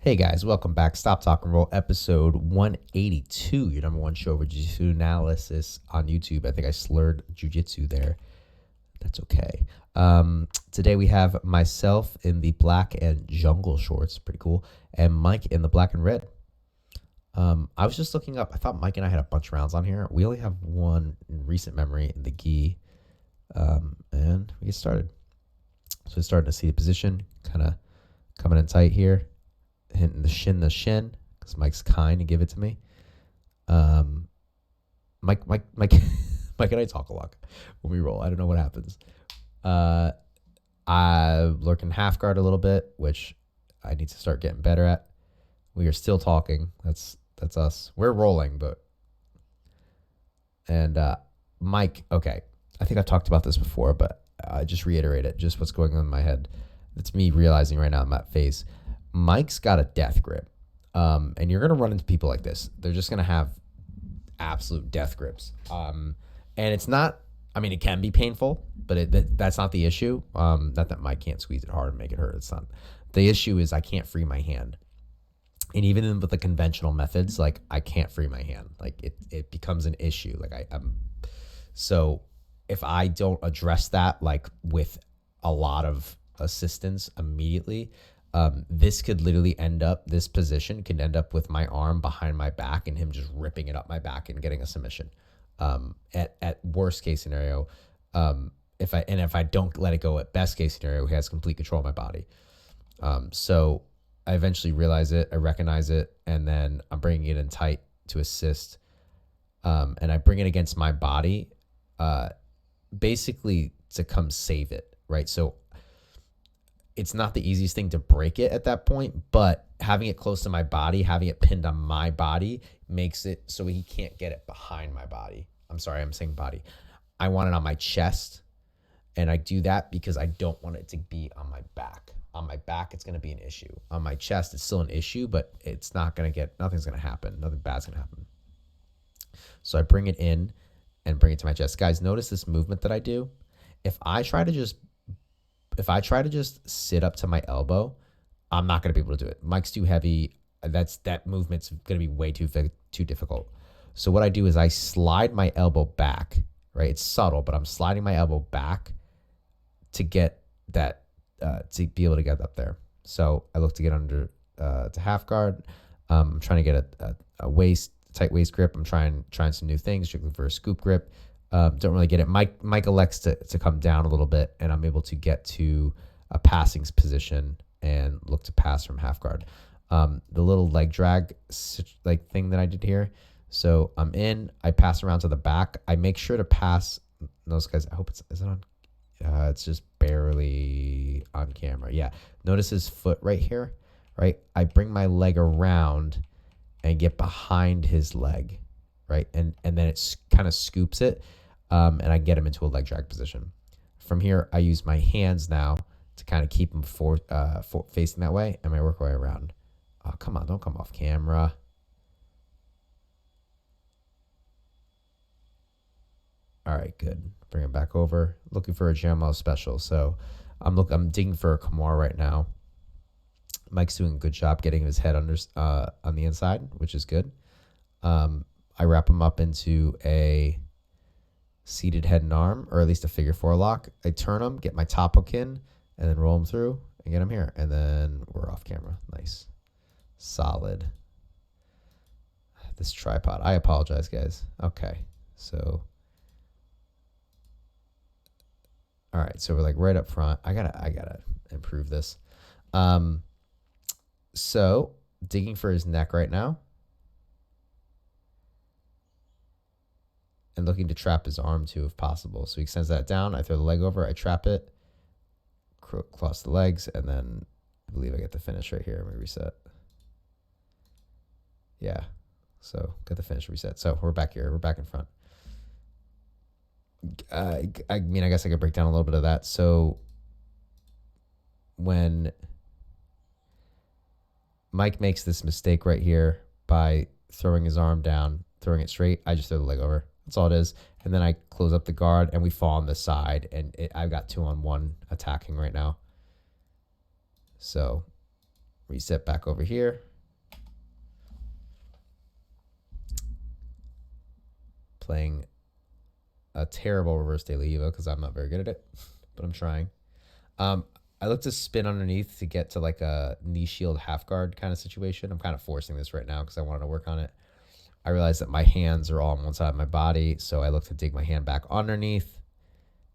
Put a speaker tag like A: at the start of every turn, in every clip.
A: Hey guys, welcome back. Stop Talk and Roll, episode 182, your number one show for Jiu-Jitsu analysis on YouTube. I think I slurred Jiu-Jitsu there. That's okay. Today we have myself in the black and jungle shorts, pretty cool, and Mike in the black and red. I was just looking up. I thought Mike and I had a bunch of rounds on here. We only have one in recent memory in the gi, and we get started. So we're starting to see the position, kind of coming in tight here. Hitting the shin, because Mike's kind to give it to me. Mike and I talk a lot when we roll. I don't know what happens. I lurk in half guard a little bit, which I need to start getting better at. We are still talking. That's us. We're rolling, and Mike. Okay, I think I've talked about this before, but I just reiterate it. Just what's going on in my head. It's me realizing right now in that phase. Mike's got a death grip, and you're going to run into people like this. They're just going to have absolute death grips, and it's not, I mean, it can be painful, but that's not the issue. Not that Mike can't squeeze it hard and make it hurt. It's not. The issue is I can't free my hand, and even with the conventional methods, like I can't free my hand. Like it becomes an issue. Like so if I don't address that, like with a lot of assistance immediately, this could literally this position could end up with my arm behind my back and him just ripping it up my back and getting a submission. At worst case scenario, if I don't let it go at best case scenario, he has complete control of my body. So I eventually realize it, I recognize it, and then I'm bringing it in tight to assist. And I bring it against my body, basically to come save it, right? So it's not the easiest thing to break it at that point, but having it close to my body, having it pinned on my body makes it so he can't get it behind my body. I'm sorry, I'm saying body. I want it on my chest, and I do that because I don't want it to be on my back. On my back, it's going to be an issue. On my chest, it's still an issue, but it's not going to nothing's going to happen. Nothing bad's going to happen. So I bring it in and bring it to my chest. Guys, notice this movement that I do. If I try to just sit up to my elbow, I'm not going to be able to do it. Mike's too heavy. That movement's going to be way too difficult. So what I do is I slide my elbow back, right? It's subtle, but I'm sliding my elbow back to get that, to be able to get up there. So I look to get under to half guard. I'm trying to get a tight waist grip. I'm trying some new things, strictly for a scoop grip. Don't really get it. Mike elects to come down a little bit, and I'm able to get to a passing position and look to pass from half guard. The little leg drag like thing that I did here. So I'm in. I pass around to the back. I make sure to pass those guys. I hope is it on? It's just barely on camera. Yeah. Notice his foot right here. Right. I bring my leg around and get behind his leg. Right. And then it kind of scoops it. And I get him into a leg drag position. From here, I use my hands now to kind of keep him facing that way, and I work my way around. Oh, come on, don't come off camera. All right, good. Bring him back over. Looking for a JMO special. So I'm digging for a Kimura right now. Mike's doing a good job getting his head under on the inside, which is good. I wrap him up into a seated head and arm, or at least a figure four lock. I turn him, get my top hook in, and then roll him through and get him here. And then we're off camera. Nice. Solid. This tripod. I apologize, guys. Okay. So, all right. So we're like right up front. I gotta improve this. So digging for his neck right now. And looking to trap his arm too, if possible. So he extends that down. I throw the leg over. I trap it, cross the legs, and then I believe I get the finish right here. Let me reset. Yeah. So get the finish reset. So we're back here. We're back in front. I guess I could break down a little bit of that. So when Mike makes this mistake right here by throwing his arm down, throwing it straight, I just throw the leg over. That's all it is. And then I close up the guard and we fall on the side. And I've got 2-on-1 attacking right now. So Reset back over here. Playing a terrible reverse de Levo because I'm not very good at it, but I'm trying. I look to spin underneath to get to like a knee shield half guard kind of situation. I'm kind of forcing this right now because I wanted to work on it. I realize that my hands are all on one side of my body, so I look to dig my hand back underneath.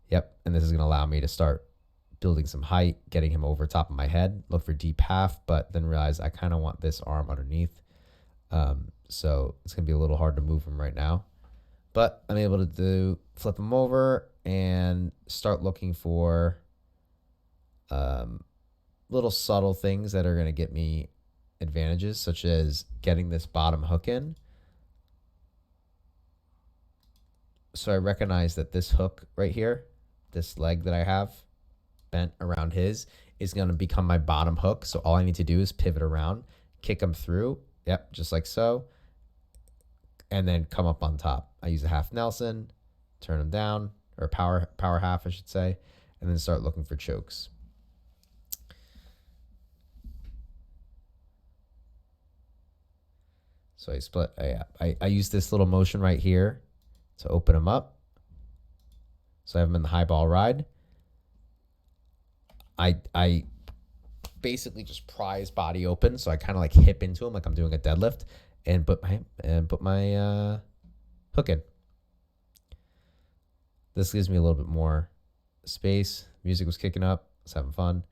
A: Yep, and this is going to allow me to start building some height, getting him over top of my head. Look for deep half, but then realize I kind of want this arm underneath. So it's going to be a little hard to move him right now. But I'm able to flip him over and start looking for little subtle things that are going to get me advantages, such as getting this bottom hook in. So I recognize that this hook right here, this leg that I have bent around his, is going to become my bottom hook. So all I need to do is pivot around, kick him through. Yep, just like so. And then come up on top. I use a half Nelson, turn him down, or power half, I should say, and then start looking for chokes. So I split. I use this little motion right here to open him up. So I have him in the high ball ride. I basically just pry his body open, so I kind of like hip into him like I'm doing a deadlift, and put my hook in. This gives me a little bit more space. Music was kicking up. I was having fun.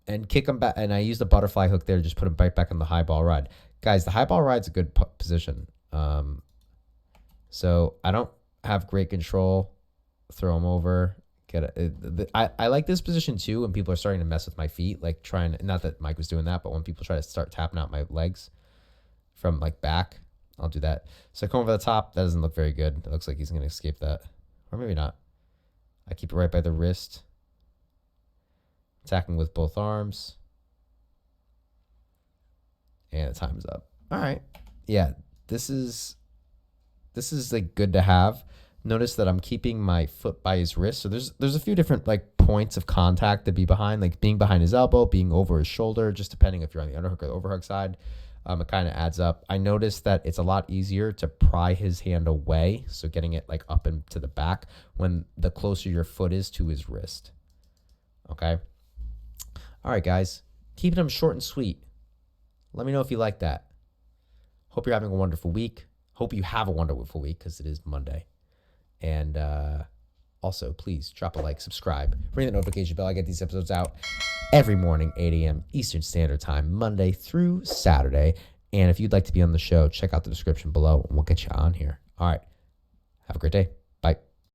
A: And kick him back, and I used the butterfly hook there to just put him right back on the high ball ride. Guys, the high ball ride's a good position. So I don't have great control. Throw him over. I like this position too when people are starting to mess with my feet, like trying, not that Mike was doing that, but when people try to start tapping out my legs from like back, I'll do that. So I come over the top. That doesn't look very good. It looks like he's going to escape that. Or maybe not. I keep it right by the wrist. Attacking with both arms. And the time's up. All right. Yeah, this is like good to have. Notice that I'm keeping my foot by his wrist. So there's a few different like points of contact to be behind, like being behind his elbow, being over his shoulder, just depending if you're on the underhook or the overhook side. It kind of adds up. I noticed that it's a lot easier to pry his hand away, so getting it like up and to the back, when the closer your foot is to his wrist. Okay. All right, guys. Keeping them short and sweet. Let me know if you like that. Hope you're having a wonderful week. Hope you have a wonderful week because it is Monday. And also, please drop a like, subscribe, ring the notification bell. I get these episodes out every morning, 8 a.m. Eastern Standard Time, Monday through Saturday. And if you'd like to be on the show, check out the description below and we'll get you on here. All right. Have a great day. Bye.